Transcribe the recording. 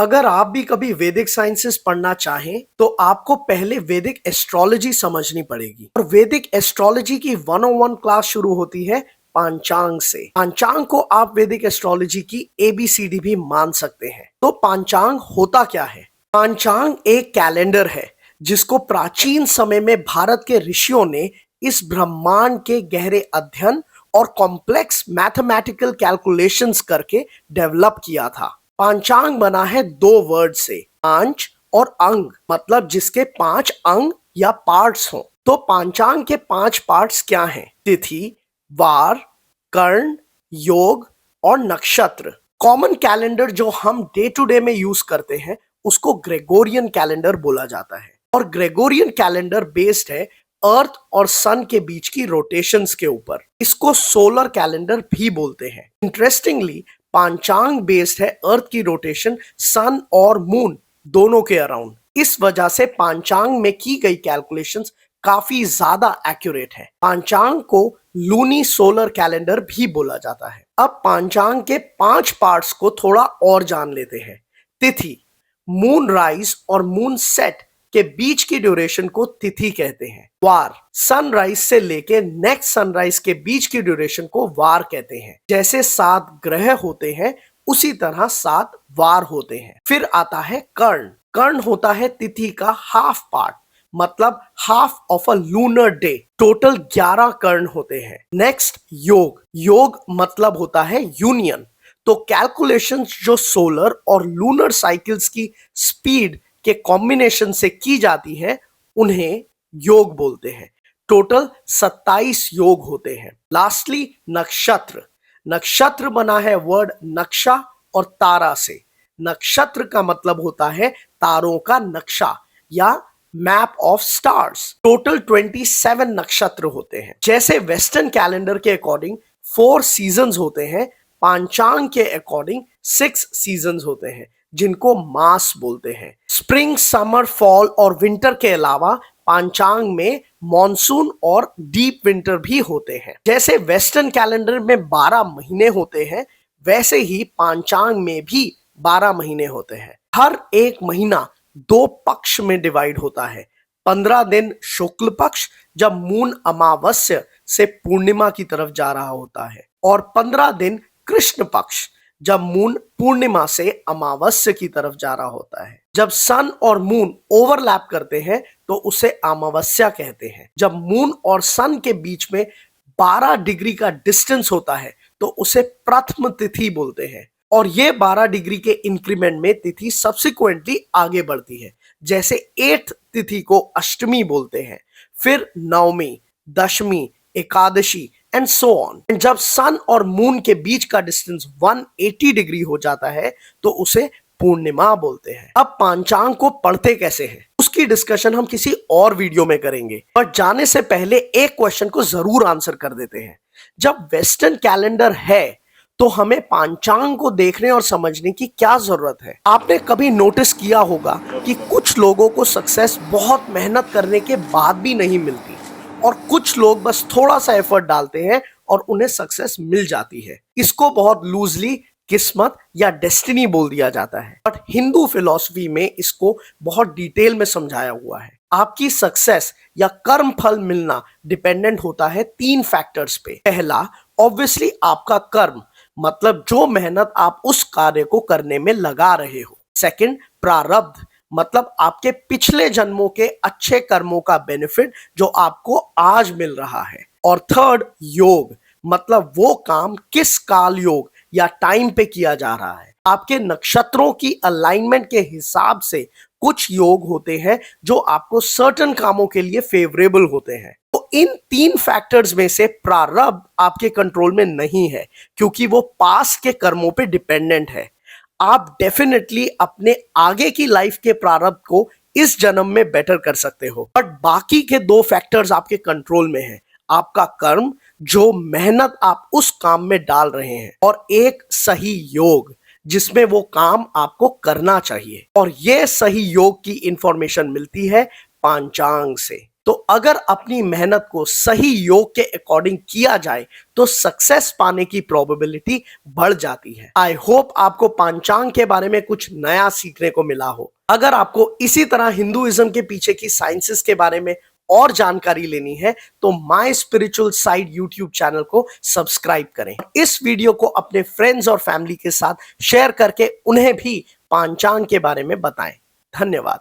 अगर आप भी कभी वैदिक साइंसेस पढ़ना चाहें तो आपको पहले वैदिक एस्ट्रोलॉजी समझनी पड़ेगी। और वैदिक एस्ट्रोलॉजी की 101 क्लास शुरू होती है पांचांग से। पांचांग को आप वैदिक एस्ट्रोलॉजी की ABCD भी मान सकते हैं। तो पांचांग होता क्या है? पांचांग एक कैलेंडर है जिसको प्राचीन समय में भारत के ऋषियों ने इस ब्रह्मांड के गहरे अध्ययन और कॉम्प्लेक्स मैथमेटिकल कैलकुलेशंस करके डेवलप किया था। पांचांग बना है दो वर्ड से, पांच और अंग, मतलब जिसके 5 अंग या पार्ट्स हों। तो पांचांग के 5 पार्ट्स क्या हैं? तिथि, वार, कर्ण, योग और नक्षत्र। कॉमन कैलेंडर जो हम डे टू डे में यूज करते हैं उसको ग्रेगोरियन कैलेंडर बोला जाता है। और ग्रेगोरियन कैलेंडर बेस्ड है अर्थ और सन के बीच की रोटेशंस के ऊपर। इसको सोलर कैलेंडर भी बोलते हैं। इंटरेस्टिंगली पांचांग बेस्ड है अर्थ की रोटेशन सन और मून दोनों के अराउंड। इस वजह से पांचांग में की गई कैलकुलेशंस काफी ज्यादा एक्यूरेट है। पांचांग को लूनी सोलर कैलेंडर भी बोला जाता है। अब पांचांग के 5 पार्ट्स को थोड़ा और जान लेते हैं। तिथि, मून राइज और मून सेट के बीच की ड्यूरेशन को तिथि कहते हैं। वार, सनराइज से लेके नेक्स्ट सनराइज के बीच की ड्यूरेशन को वार कहते हैं। जैसे 7 ग्रह होते हैं उसी तरह 7 वार होते हैं। फिर आता है कर्ण। कर्ण होता है तिथि का हाफ पार्ट, मतलब half of a lunar day. Total 11 कर्ण होते हैं। नेक्स्ट योग। योग मतलब होता है यूनियन। तो कैलकुलेशंस जो सोलर और लूनर साइकिल्स की स्पीड के कॉम्बिनेशन से की जाती है उन्हें योग बोलते हैं। टोटल 27 योग होते हैं। लास्टली नक्षत्र। नक्षत्र बना है वर्ड नक्शा और तारा से। नक्षत्र का मतलब होता है तारों का नक्शा या मैप ऑफ स्टार्स। टोटल 27 नक्षत्र होते हैं। जैसे वेस्टर्न कैलेंडर के अकॉर्डिंग 4 सीजन्स होते हैं, पांचांग के अकॉर्डिंग 6 सीजन्स होते हैं जिनको मास बोलते हैं। स्प्रिंग, समर, फॉल और विंटर के अलावा पांचांग में मॉनसून और डीप विंटर भी होते हैं। जैसे वेस्टर्न कैलेंडर में 12 महीने होते हैं वैसे ही पांचांग में भी 12 महीने होते हैं। हर एक महीना 2 पक्ष में डिवाइड होता है। 15 दिन शुक्ल पक्ष जब मून अमावस्या से पूर्णिमा की तरफ जा रहा होता है, और 15 दिन कृष्ण पक्ष जब मून पूर्णिमा से अमावस्या की तरफ जा रहा होता है। जब सन और मून ओवरलैप करते हैं तो उसे अमावस्या कहते हैं। जब मून और सन के बीच में 12 डिग्री का डिस्टेंस होता है तो उसे प्रथम तिथि बोलते हैं। और ये 12 डिग्री के इंक्रीमेंट में तिथि सब्सिक्वेंटली आगे बढ़ती है। जैसे 8th तिथि को अष्टमी बोलते हैं, फिर नवमी, दशमी, एकादशी एंड सो ऑन। जब सन और मून के बीच का डिस्टेंस 180 डिग्री हो जाता है तो उसे पूर्णिमा बोलते हैं। अब पांचांग को पढ़ते कैसे हैं उसकी डिस्कशन हम किसी और वीडियो में करेंगे, पर जाने से पहले एक क्वेश्चन को जरूर आंसर कर देते हैं। जब वेस्टर्न कैलेंडर है तो हमें पांचांग को देखने और समझने की क्या जरूरत है? आपने कभी नोटिस किया होगा कि कुछ लोगों को सक्सेस बहुत मेहनत करने के बाद भी नहीं मिलती, और कुछ लोग बस थोड़ा सा एफर्ट डालते हैं और उन्हें सक्सेस मिल जाती है। इसको बहुत लूजली किस्मत या डेस्टिनी बोल दिया जाता है, बट हिंदू फिलॉसफी में इसको बहुत डिटेल में समझाया हुआ है। आपकी सक्सेस या कर्म फल मिलना डिपेंडेंट होता है 3 फैक्टर्स पे। पहला, ऑब्वियसली आपका कर्म, मतलब जो मेहनत आप उस कार्य को करने में लगा रहे हो। सेकंड, प्रारब्ध, मतलब आपके पिछले जन्मों के अच्छे कर्मों का बेनिफिट जो आपको आज मिल रहा है। और थर्ड, योग, मतलब वो काम किस काल योग या टाइम पे किया जा रहा है। आपके नक्षत्रों की अलाइनमेंट के हिसाब से कुछ योग होते हैं जो आपको सर्टेन कामों के लिए फेवरेबल होते हैं। तो इन 3 फैक्टर्स में से प्रारब्ध आपके कंट्रोल में नहीं है क्योंकि वो पास्ट के कर्मों पे डिपेंडेंट है। आप डेफिनेटली अपने आगे की लाइफ के प्रारब्ध को इस जन्म में बेटर कर सकते हो, बट बाकी के 2 फैक्टर्स आपके कंट्रोल में है। आपका कर्म, जो मेहनत आप उस काम में डाल रहे हैं, और एक सही योग जिसमें वो काम आपको करना चाहिए। और ये सही योग की इंफॉर्मेशन मिलती है पांचांग से। तो अगर अपनी मेहनत को सही योग के अकॉर्डिंग किया जाए तो सक्सेस पाने की प्रोबेबिलिटी बढ़ जाती है। आई होप आपको पांचांग के बारे में कुछ नया सीखने को मिला हो। अगर आपको इसी तरह हिंदुइज्म के पीछे की साइंसेस के बारे में और जानकारी लेनी है तो my spiritual side YouTube channel को सब्सक्राइब करें। इस वीडियो को अपने फ्रेंड्स और फैमिली के साथ शेयर करके उन्हें भी पांचांग के बारे में बताएं। धन्यवाद।